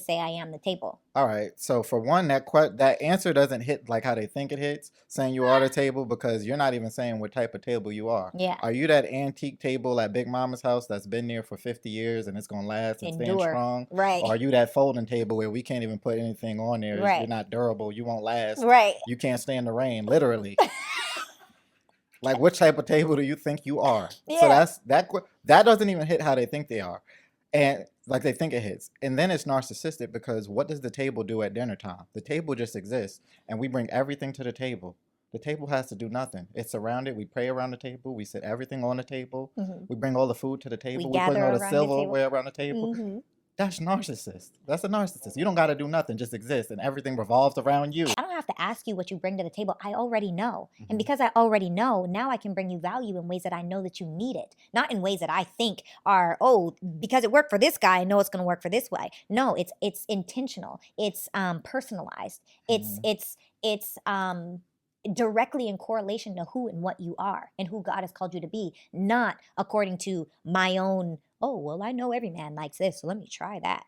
say I am the table. All right. So for one, that answer doesn't hit like how they think it hits, saying you are the table, because you're not even saying what type of table you are. Yeah. Are you that antique table at Big Mama's house that's been there for 50 years and it's gonna last and stand Endure. strong? Right. Or are you that folding table where we can't even put anything on there? You're Right. not durable. You won't last. Right. You can't stand the rain, literally. Like, what type of table do you think you are? Yeah. So that doesn't even hit how they think they are, and like they think it hits. And then it's narcissistic because what does the table do at dinner time? The table just exists, and we bring everything to the table. The table has to do nothing. It's surrounded. We pray around the table. We sit everything on the table. Mm-hmm. We bring all the food to the table. We bring gather all the around the table. silverware around the table. Mm-hmm. That's narcissist. That's a narcissist. You don't got to do nothing. Just exist, and everything revolves around you. I don't have to ask you what you bring to the table. I already know. Mhm. And because I already know, now I can bring you value in ways that I know that you need it. Not in ways that I think are, oh, because it worked for this guy, I know it's going to work for this way. No, it's intentional. It's personalized. Mhm. It's directly in correlation to who and what you are and who God has called you to be, not according to my own, oh, well, I know every man likes this, so let me try that.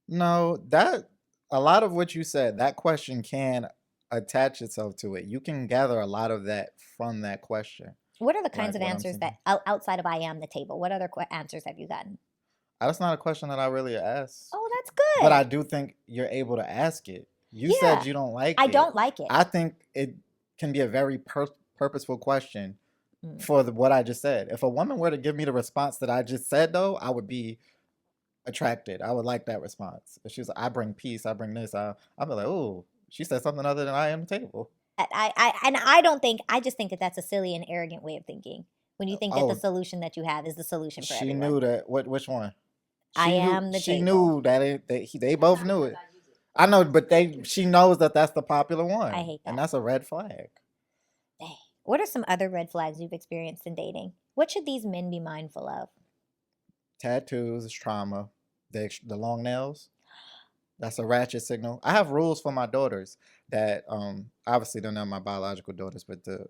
No, that a lot of what you said, that question can attach itself to it. You can gather a lot of that from that question. What are the kinds Like of what I'm answers saying. that outside of I am the table? What other answers have you gotten? That's not a question that I really ask. Oh, that's good. But I do think you're able to ask it. You Yeah. said you don't like I it. don't like it. I think it can be a very purposeful question Mm. for what I just said. If a woman were to give me the response that I just said, though, I would be attracted. I would like that response. If she's like, I bring peace, I bring this, I'll be like, oh, she said something other than I am the table. I don't think, I just think that that's a silly and arrogant way of thinking. When you think that the Oh, solution that you have is the solution for she everyone. knew that. Which one? I She knew. am the She table. knew that they both knew it. I know, but she knows that that's the popular one. I hate that. And that's a red flag. Dang. What are some other red flags you've experienced in dating? What should these men be mindful of? Tattoos is trauma. The long nails. That's a ratchet signal. I have rules for my daughters that obviously they're not my biological daughters, but the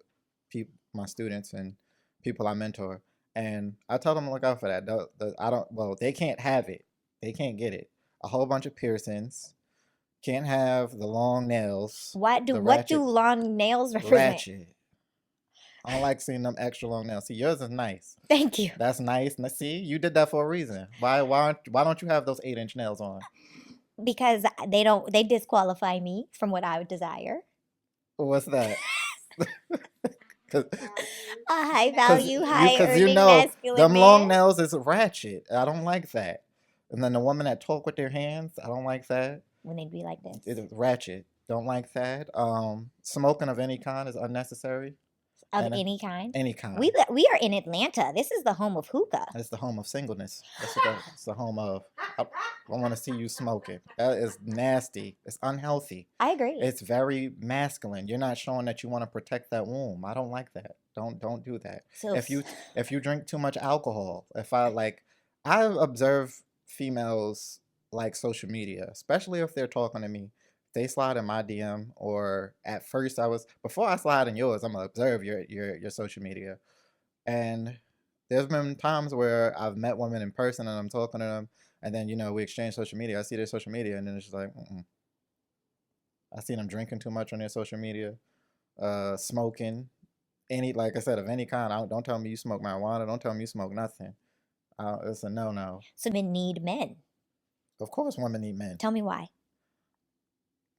people, my students and people I mentor, and I tell them to look out for that. I don't. Well, they can't have it. They can't get it. A whole bunch of piercings. Can't have the long nails. What do long nails represent? Ratchet. I don't like seeing them extra long nails. See, yours is nice. Thank you. That's nice. Now, see, you did that for a reason. Why don't you have those 8-inch nails on? Because they disqualify me from what I would desire. What's that? A high value, high Because earning masculine them man. long nails is ratchet. I don't like that. And then the woman that talk with their hands, I don't like that. When they be like this. It's ratchet. Don't like that. Smoking of any kind is unnecessary. Of any kind? Any kind. We are in Atlanta. This is the home of hookah. It's the home of singleness. It's the home of. I want to see you smoking. That is nasty. It's unhealthy. I agree. It's very masculine. You're not showing that you want to protect that womb. I don't like that. Don't do that. So if you drink too much alcohol, I observe females like social media, especially if they're talking to me. They slide in my DM, or at first before I slide in yours, I'm gonna observe your social media. And there's been times where I've met women in person and I'm talking to them, and then we exchange social media. I see their social media, and then it's just like, I see them drinking too much on their social media, smoking, like I said, of any kind. Don't tell me you smoke marijuana. Don't tell me you smoke nothing. It's a no. So men need men. Of course, women need men. Tell me why.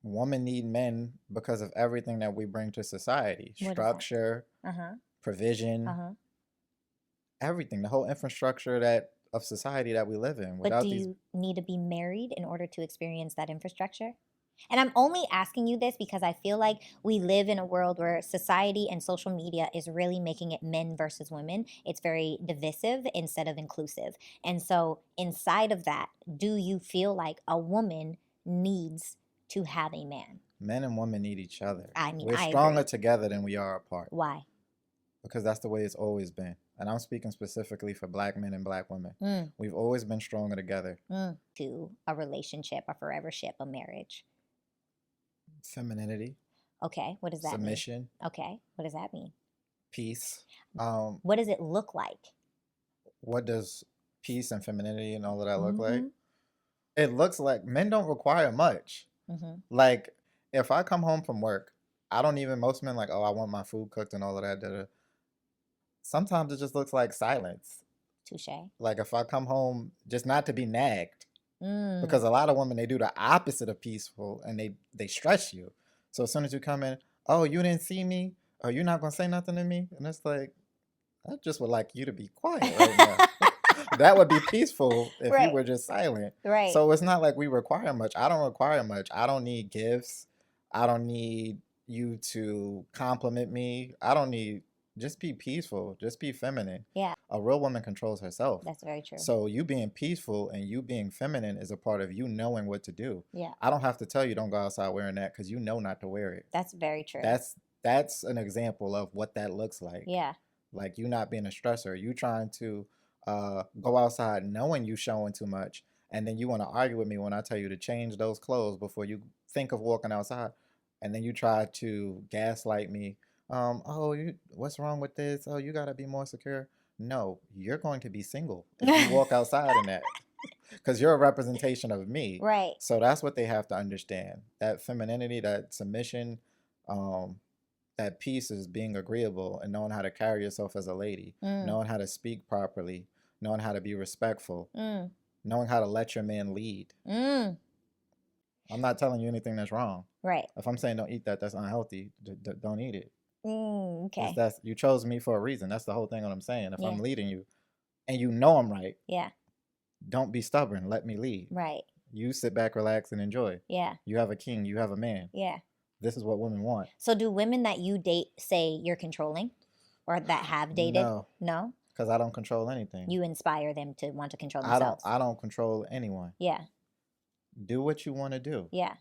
Women need men because of everything that we bring to society. Structure, provision, everything, the whole infrastructure of society that we live in. But do you need to be married in order to experience that infrastructure? And I'm only asking you this because I feel like we live in a world where society and social media is really making it men versus women. It's very divisive instead of inclusive. And so inside of that, do you feel like a woman needs to have a man? Men and women need each other. I mean, we're stronger together than we are apart. Why? Because that's the way it's always been. And I'm speaking specifically for black men and black women. We've always been stronger together. To a relationship, a forevership, a marriage. Femininity. Okay, what does that mean? Submission. Okay, what does that mean? Peace. What does it look like? What does peace and femininity and all of that look like? it looks like men don't require much. Mm-hmm. Like, if I come home from work, I don't even, most men like, oh, I want my food cooked and all of that. Da, da. Sometimes it just looks like silence. Touche. Like, if I come home, just not to be nagged. Mm. Because a lot of women, they do the opposite of peaceful and they stress you. So as soon as you come in, oh, you didn't see me? Oh, you're not going to say nothing to me? And it's like, I just would like you to be quiet right now. That would be peaceful if you Right. were just silent. Right. So it's not like we require much. I don't require much. I don't need gifts. I don't need you to compliment me. I don't need, just be peaceful. Just be feminine. Yeah. A real woman controls herself. That's very true. So you being peaceful and you being feminine is a part of you knowing what to do. Yeah. I don't have to tell you don't go outside wearing that because you know not to wear it. That's very true. That's an example of what that looks like. Yeah. Like you not being a stressor. You trying to go outside knowing you showing too much, and then you want to argue with me when I tell you to change those clothes before you think of walking outside, and then you try to gaslight me. Oh, what's wrong with this? Oh, you gotta be more secure. No, you're going to be single if you walk outside in that, because you're a representation of me. Right. So that's what they have to understand. That femininity, that submission, um, that peace is being agreeable and knowing how to carry yourself as a lady, knowing how to speak properly, knowing how to be respectful, knowing how to let your man lead. I'm not telling you anything that's wrong. Right. If I'm saying don't eat that, that's unhealthy. Don't eat it. Okay. That's you chose me for a reason. That's the whole thing. What I'm saying. If Yeah. I'm leading you, and you know I'm right, Yeah. don't be stubborn. Let me lead. Right. You sit back, relax, and enjoy. Yeah. You have a king. You have a man. Yeah. This is what women want. So do women that you date say you're controlling, or that have dated? No. No. Because I don't control anything. You inspire them to want to control themselves. I don't control anyone. Yeah. Do what you want to do. Yeah.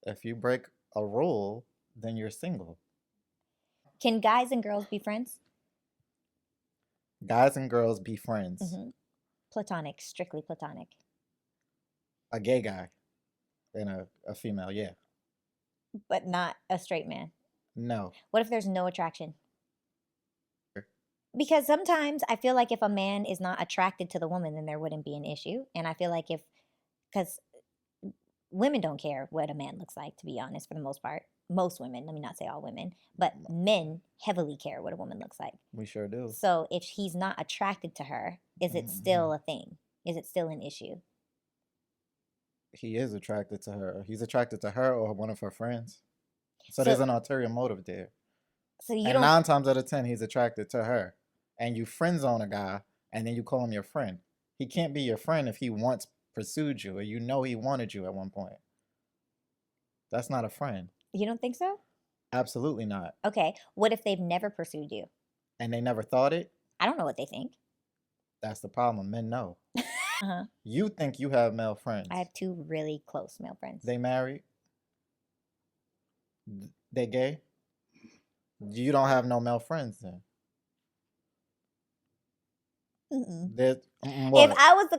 If you break a rule, then you're single. Can guys and girls be friends? Guys and girls be friends. Mm-hmm. Platonic, strictly platonic. A gay guy and a female, yeah. But not a straight man. No. What if there's no attraction? Because sometimes I feel like if a man is not attracted to the woman, then there wouldn't be an issue. And I feel like because women don't care what a man looks like, to be honest, for the most part. Most women, let me not say all women, but men heavily care what a woman looks like. We sure do. So if he's not attracted to her, is it still a thing? Is it still an issue? He is attracted to her. He's attracted to her or one of her friends. So there's an ulterior motive there. So you and don't. 9 times out of 10, he's attracted to her. And you friend zone a guy, and then you call him your friend. He can't be your friend if he once pursued you, or you know he wanted you at one point. That's not a friend. You don't think so? Absolutely not. Okay. What if they've never pursued you? And they never thought it? I don't know what they think. That's the problem. Men know. Uh-huh. You think you have male friends. I have 2 really close male friends. They married? They gay? You don't have no male friends then. If I was to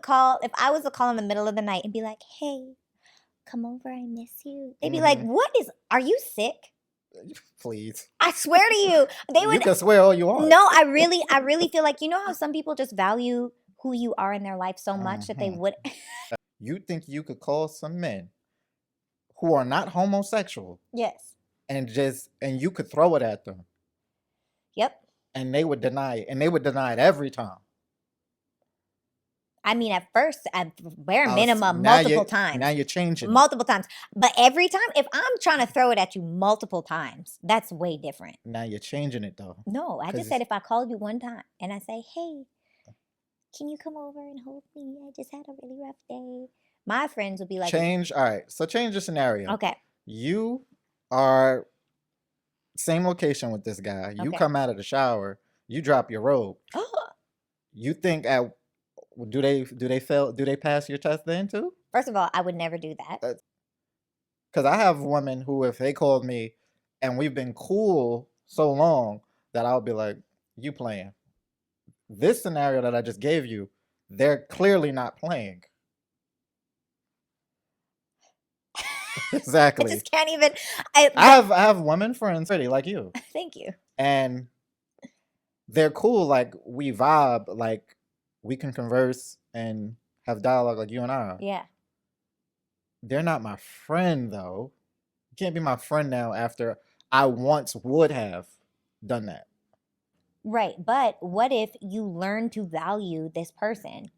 call in the middle of the night and be like, "Hey, come over, I miss you," they'd be like, "Are you sick?" Please. I swear to you, they would. You can swear all you want. No, I really feel like, you know how some people just value who you are in their life so much that they would. You think you could call some men who are not homosexual? Yes. And you could throw it at them. Yep. And they would deny it. And they would deny it every time. I mean, at first, at bare minimum, multiple times. Now you're changing. Multiple times. But every time, if I'm trying to throw it at you multiple times, that's way different. Now you're changing it, though. No, I just said if I called you one time and I say, "Hey, can you come over and hold me? I just had a really rough day." My friends would be like... All right, so change the scenario. Okay. You are same location with this guy. You come out of the shower. You drop your robe. You think do they pass your test then too? First of all, I would never do that. Because I have women who, if they called me and we've been cool so long, that I'll be like, "You playing." This scenario that I just gave you, they're clearly not playing. Exactly. I just can't even. I have women friends already like you. Thank you. And they're cool. Like we vibe. Like we can converse and have dialogue like you and I. Yeah. they're not my friend though. You can't be my friend now after I once would have done that. Right. But what if you learn to value this person?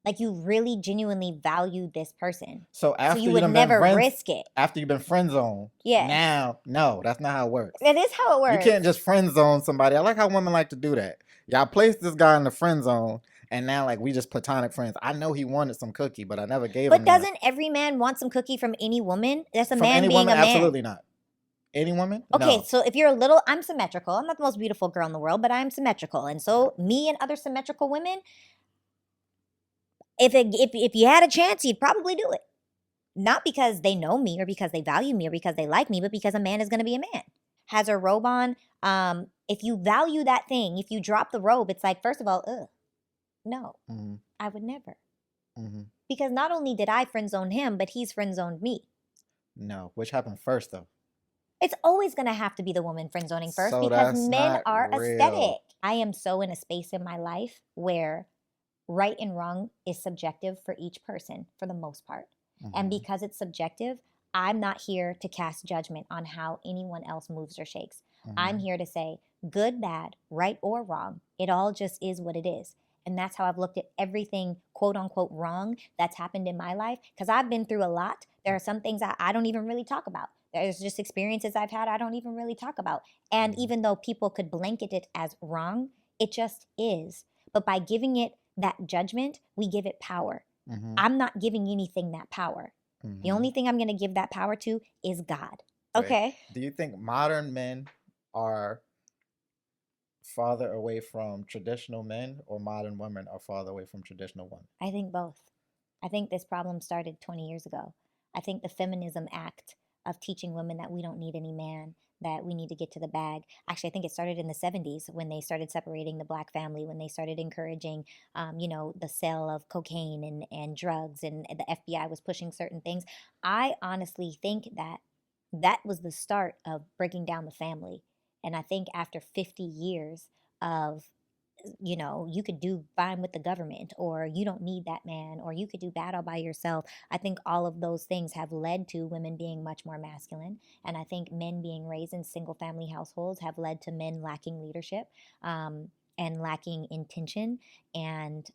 Like you really genuinely value this person. So So after you you would done been never friends, risk it. after you've been friend zoned, Yeah. now no, that's not how it works. That is how it You can't works. just friend zone somebody. I like how women like to do that. Y'all placed this guy in the friend zone, and now like we just platonic friends. I know he wanted some cookie, but I never gave But him none. doesn't every man want some cookie from any woman? That's a From man any being woman, a man. absolutely not. Any woman, Okay, no. so if you're a little, I'm symmetrical. I'm not the most beautiful girl in the world, but I'm symmetrical. And so me and other symmetrical women, if you had a chance, you'd probably do it. Not because they know me or because they value me or because they like me, but because a man is going to be a man. Has her robe on. If you value that thing, if you drop the robe, it's like, first of all, ugh, no, Mm-hmm. I would never. Mm-hmm. Because not only did I friend zone him, but he's friend zoned me. No. Which happened first though? It's always going to have to be the woman friend zoning first So because that's men not are aesthetic. real. I am so in a space in my life where right and wrong is subjective for each person for the most part. And Mm-hmm. because it's subjective, I'm not here to cast judgment on how anyone else moves or shakes. I'm Mm-hmm. here to say good, bad, right, or wrong. It all just is what it is. And that's how I've looked at everything, quote unquote, wrong that's happened in my life. Because I've been through a lot. There are some things I don't even really talk about. There's just experiences I've had I don't even really talk about. And Mm-hmm. even though people could blanket it as wrong, it just is. But by giving it that judgment, we give it power. Mm-hmm. I'm not giving anything that power. The Mm-hmm. only thing I'm going to give that power to is God. Okay. Okay. Do you think modern men are farther away from traditional men, or modern women are farther away from traditional women? I think both. I think this problem started 20 years ago. I think the feminism act of teaching women that we don't need any man, that we need to get to the bag. Actually, I think it started in the 70s when they started separating the black family, when they started encouraging, the sale of cocaine and drugs, and the FBI was pushing certain things. I honestly think that that was the start of breaking down the family. And I think after 50 years of you could do fine with the government, or you don't need that man, or you could do bad all by yourself. I think all of those things have led to women being much more masculine. And I think men being raised in single family households have led to men lacking leadership, and lacking intention, and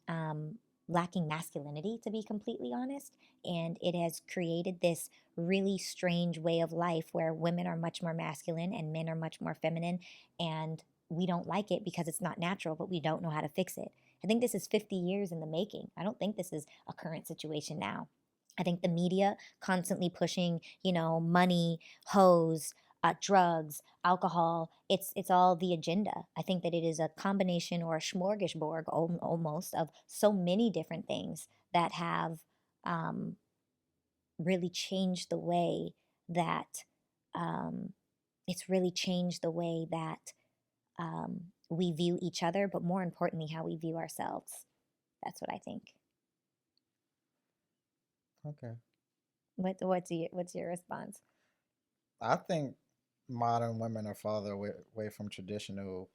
lacking masculinity, to be completely honest. And it has created this really strange way of life where women are much more masculine and men are much more feminine. And we don't like it because it's not natural, but we don't know how to fix it. I think this is 50 years in the making. I don't think this is a current situation now. I think the media constantly pushing, money, hoes, drugs, alcohol. It's all the agenda. I think that it is a combination or a smorgasbord almost of so many different things that have um, really changed the way that um, it's really changed the way that we view each other, but more importantly, how we view ourselves. That's what I think. Okay. What's your response? I think modern women are farther away from traditional